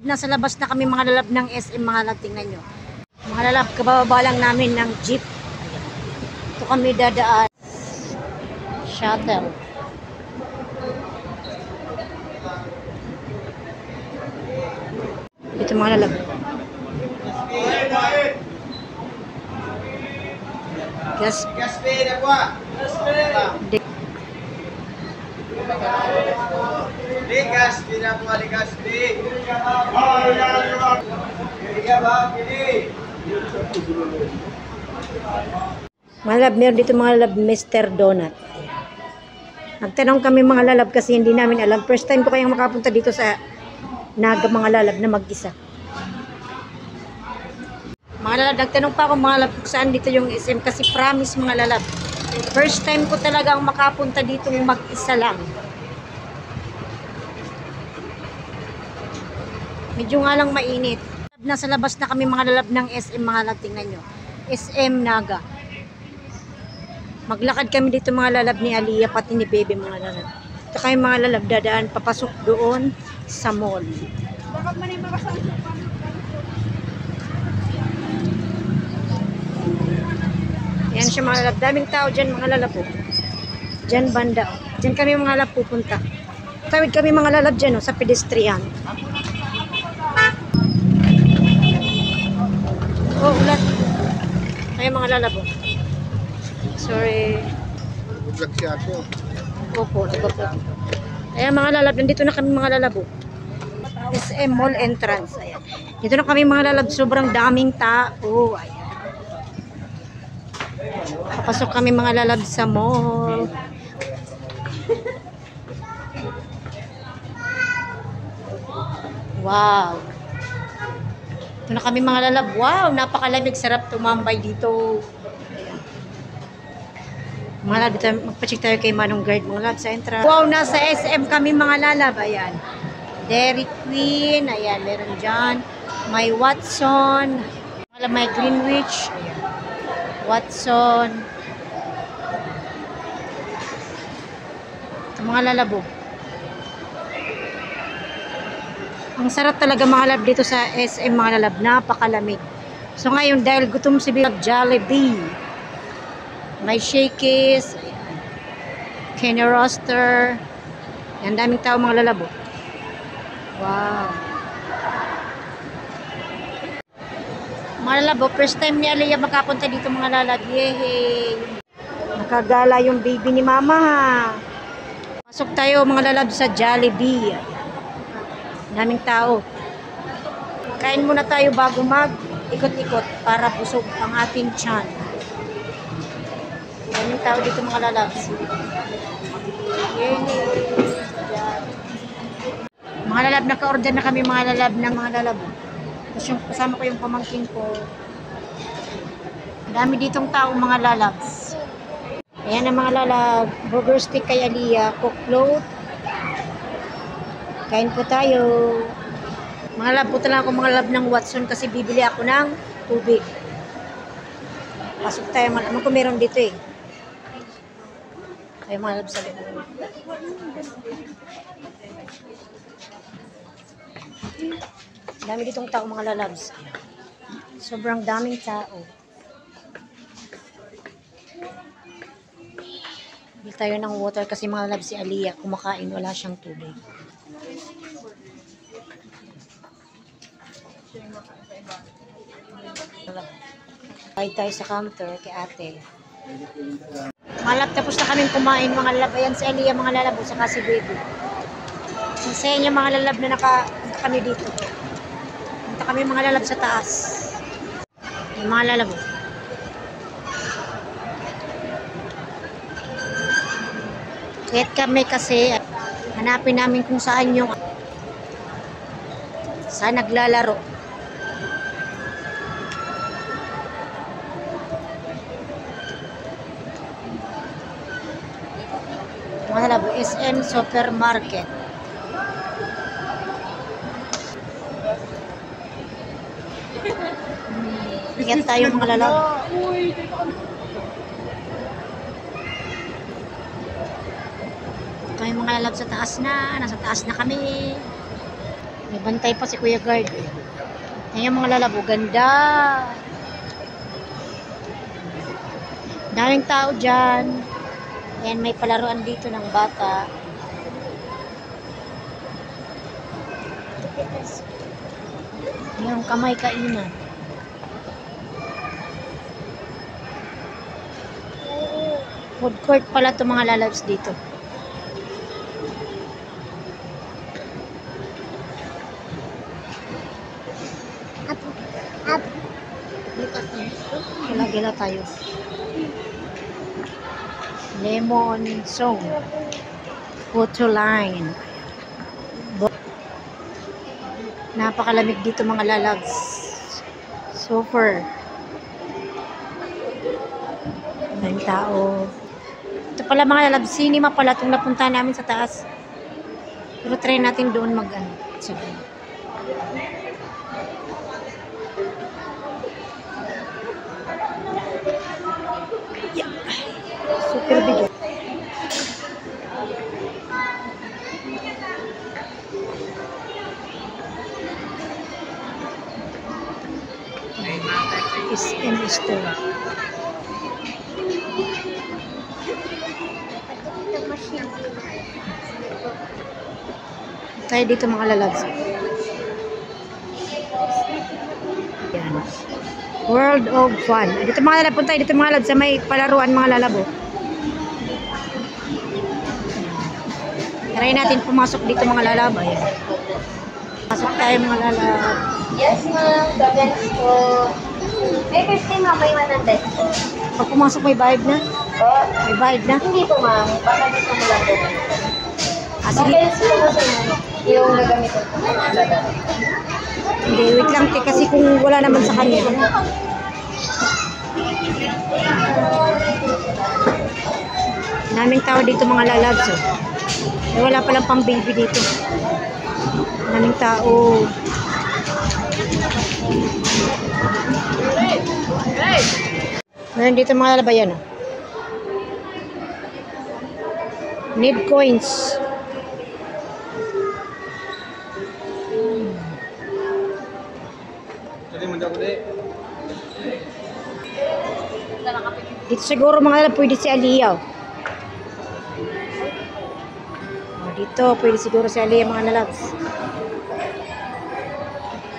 Nasa labas na kami mga lalab ng SM, mga lalab, tingnan nyo. Mga lalab, kabababa lang namin ng jeep. Ito kami dadaan. Shuttle. Ito mga lalab. Gas. Gaspe na po. Gaspe na po, gaspe. Mga lalab, meron dito mga lalab, Mr. Donut. Nagtanong kami mga lalab kasi hindi namin alam. First time ko kayang makapunta dito sa Naga mga lalab na mag-isa. Mga lalab, nagtanong pa ako mga lalab kung saan dito yung SM kasi promise mga lalab. First time ko talagang makapunta dito yung mag-isa lang. Medyo nga lang mainit. Nasa labas na kami mga lalab ng SM mga lalab, tingnan nyo. SM Naga. Maglakad kami dito mga lalab ni Aliyah pati ni Bebe mga lalab. Ito kayo mga lalab dadaan papasok doon sa mall. Yan siya mga lalab. Daming tao dyan mga lalab po. Dyan banda. Dyan kami mga lalab pupunta. Tawid kami mga lalab dyan sa pedestrian. Oh, ulat. Kayo mga lalab po. Sorry. Vlog siya ako. Opo, nagpo-vlog. Ayan mga lalab, nandito na kami mga lalab. SM Mall entrance. Ayan. Dito na kami mga lalab, sobrang daming tao. Ayan. Papasok kami mga lalab sa mall. Wow. Ito na kami mga lalab. Wow, napakalamig, sarap tumambay dito. Mga lalab, dito magpa-check tayo kay Manong Guard mga lalab sa entrance. Wow, nasa SM kami mga lalab. Ayan. Dairy Queen. Ayan, meron dyan. May Watson. May Greenwich. Ayan. Watson. Ito mga lalabo. Ang sarap talaga mga lalab dito sa SM mga lalab. Napakalamig. So ngayon dahil gutom si Bilag Jollibee. May Shakey's, Kenny Roster. Yan, daming tao mga lalabo. Wow. Mga lalabo, first time ni Aliyah makapunta dito mga lalab. Yehey. Nakagala yung baby ni mama ha. Pasok tayo mga lalab sa Jollibee. Daming tao. Kain muna tayo bago mag-ikot-ikot para busog ang ating tiyan. Daming tao dito mga lalabs. Mga lalab, naka-order na kami mga lalab ng mga lalab. Tapos yung kasama ko yung pamangkin ko. Dami ditong tao mga lalabs. Ayan ang mga lalab. Burger stick kay Aliyah. Cook float. Kain po tayo. Mga lalab, punta lang ako mga lalab ng Watson kasi bibili ako ng tubig. Pasok tayo. Ano ko meron dito eh. Ay, mga lalab sa likod. Dami ditong tao mga lalabs. Sobrang daming tao. Bili tayo ng water kasi mga lalabs si Aliyah kumakain, wala siyang tubig. Bayad tayo sa counter kay ate. Mga lalab, tapos na kami kumain mga lalab. Ayan si Aliyah mga lalab, saka si Baby. Sa inyo mga lalab na nakapunta kami dito. Punta kami mga lalab sa taas. Yung mga lalab. Kahit kami kasi hanapin namin kung saan yung saan naglalaro. Mga lalab, SM Supermarket. Ingat tayo mga lalab. Kami mga lalab sa taas na. Nasa taas na kami. May bantay pa si Kuya Guard. Ayan mga lalabo, ganda. Daming tao dyan. Ayan, may palaruan dito ng bata. Yung kamay kainan. Food court pala itong mga lalabs dito. Gila-gila tayo. Lemon song. Photo line. Napakalamig dito mga lalabs. Super. Maraming tao. Ito pala mga lalabs. Cinema pala itong napunta namin sa taas. Pero try natin doon mag-ano. Sige. Yeah. Super big. SM store. Tayo dito mga lalabs. Yan. World of Fun. Dito mga lalab, punta dito mga lalab sa may palaruan mga lalabo. Try natin pumasok dito mga lalab. Ayan. Pasok tayo mga lalab. Yes, ma'am. Gagans po. May 15 ma'am, may 100 po. Pag pumasok may bayad na? Po? May bayad na? Hindi po ma'am. Baka dito mo lang po. Sige. Gagans po kasi yung gagamitin po. Hindi, wait lang te, kasi kung wala naman sa kanya. Naming tao dito mga lalabs. Oh. Eh, wala palang pang baby dito. Naming tao. Meron dito mga lalabayan. Oh. Need coins. Dito siguro mga lalab, pwede si Aliyah. Oh, dito, pwede siguro si Aliyah mga lalabs.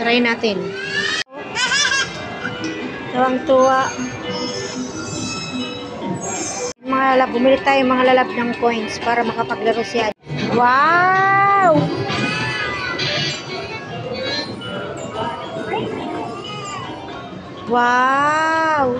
Try natin. Tuwang-tuwa. Mga lalab, bumili tayo mga lalab ng coins para makapaglaro si Aliyah. Wow! Wow!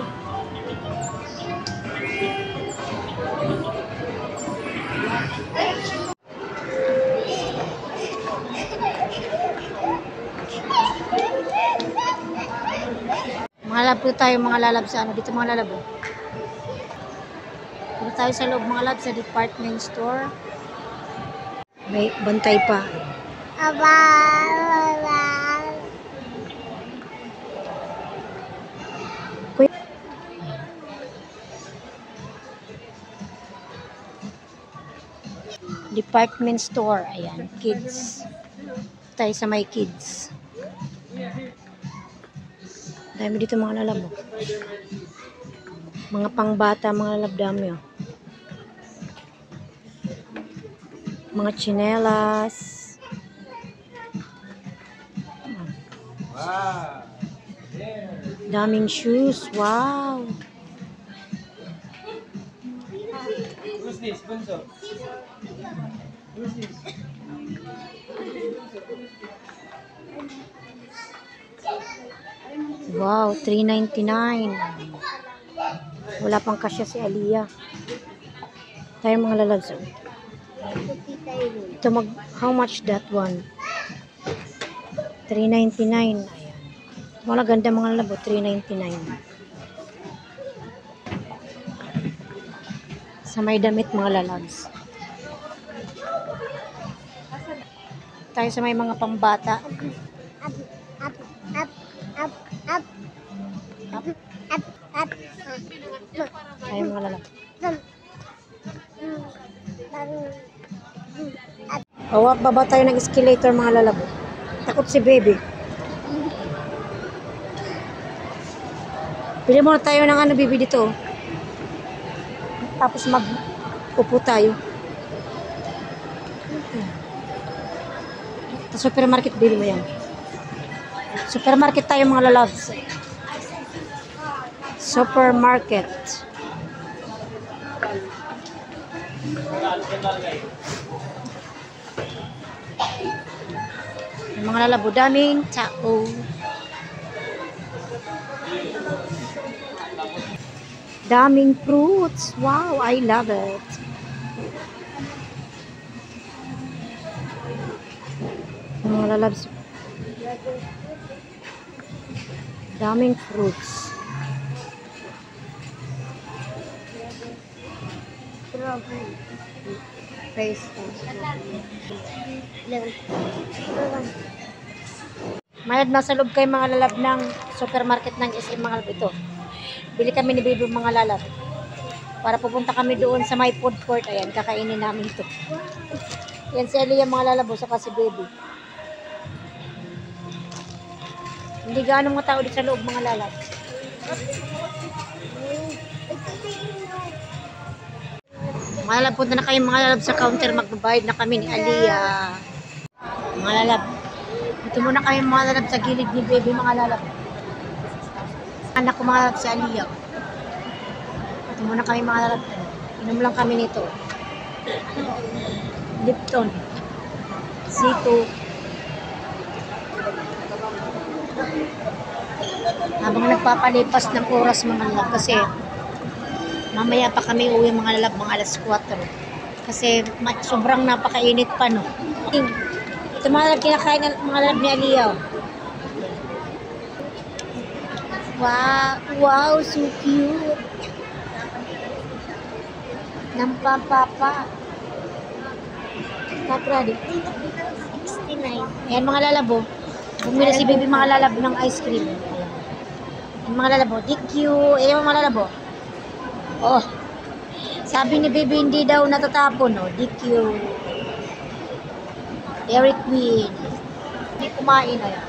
Mga lalab po tayo, mga lalab sa ano, dito mga lalab. Dito tayo sa loob mga lalab sa department store. May bantay pa. Department store, ayan, kids. Tayo sa may kids. Dami dito mga lalab. Oh. Mga pangbata, mga lalab dami. Oh. Mga tsinelas. Wow. Daming shoes. Wow. Who's this? Bunso? Who's this? Wow, $3.99. Wala pang kasya si Aliyah. Tayo mga lalabs. Ito how much that one? $3.99. Ayan. Mga ganda mga lalabo, $3.99. Sa may damit mga lalabs. Tayo sa may mga pambata. Tayo mga lalabs. Baba tayo ng escalator mga lalabo. Takot si baby. Bili muna tayo ng ano, baby, dito. Tapos mag-upo tayo. Sa supermarket, bili mo yan. Supermarket tayo, mga lalabs. Supermarket. Yung mga lalabo, daming tao. Daming fruits. Wow, I love it. Yung mga lalabs. Daming fruits. Mayad nasa loob kayo mga lalab ng supermarket ng SM mga lalab ito. Bili kami ni baby mga lalab. Para pupunta kami doon sa my food court. Ayan, kakainin namin ito. Yan si Elia mga lalab saka si baby. Hindi gaano mga tao dito sa loob mga lalab. Mga lalab, punta na kayo mga lalab sa counter. Magbabayad na kami ni Aliyah. Mga lalab. Ito muna kayo mga lalab sa gilid ni baby mga lalab. Anak ko mga lalab si Aliyah. Ito muna kami mga lalab. Inom lang kami nito. Lipton. C2. Habang nagpapalipas ng oras mga lalab kasi mamaya pa kami uwi mga lalab mga alas 4 kasi sobrang napakainit pa no. Ito mga lalab kinakain ng mga lalab ni Aliyah. Wow, so cute. Nampapapa. Kapradi. 69. Ayan mga lalabo. Bumili si baby mga lalab ng ice cream. Ayan mga lalabo. DQ. Ayan mga lalabo. Oh. Sabi ni baby hindi daw natatapon. Oh. DQ. Dairy Queen. Hindi kumain. Ayan.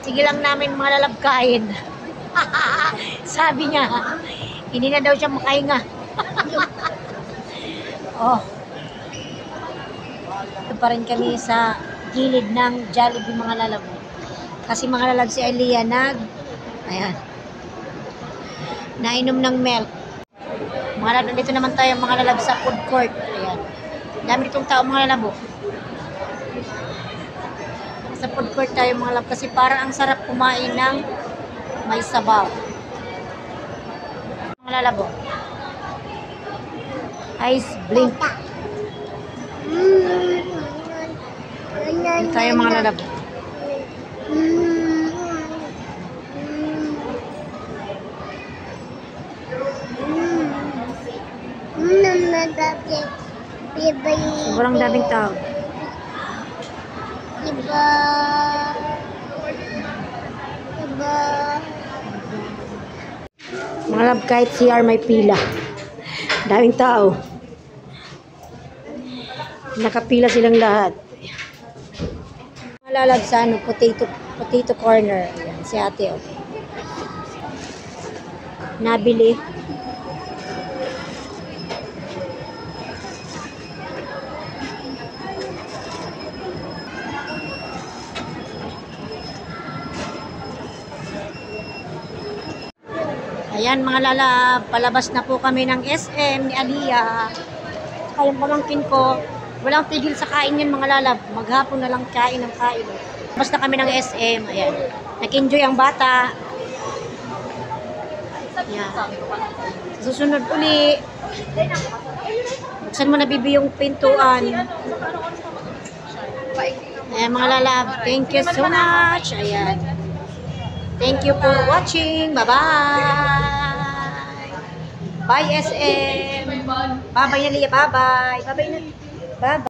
Sige lang namin mga lalab kain. Sabi niya. Hindi na daw siya makahinga. Oh. Ito pa rin kami sa gilid ng Jollibee mga lalab. Kasi mga lalab si Aliyah ayan. Nainom ng milk. Mga lalab, dito naman tayo mga lalab sa food court. Ayan. Dami ditong tao mga lalab. Sa food court tayo mga lalab kasi parang ang sarap kumain ng may sabaw. Mga lalab. Ice blink. Dito tayo mga lalab. Sobrang daming tao. Mga lab, kahit CR may pila. Daming tao. Nakapila silang lahat. Mga lalab sa ano, potato corner. Ayan, si ate. Oh. Nabili. Ayan mga lalab, palabas na po kami ng SM ni Aliyah. Kayang pamangkin ko, walang tigil sa kain yan mga lalab. Maghapon na lang kain ng kain. Palabas na kami ng SM. Ayan. Nag-enjoy ang bata. Ayan. Susunod uli. Buksan mo na bibi yung pintuan. Ayan mga lalab, thank you so much. Ayan. Thank you for watching. Bye-bye. Bye SM. Bye-bye Aliyah. Bye-bye. Bye-bye. Bye-bye.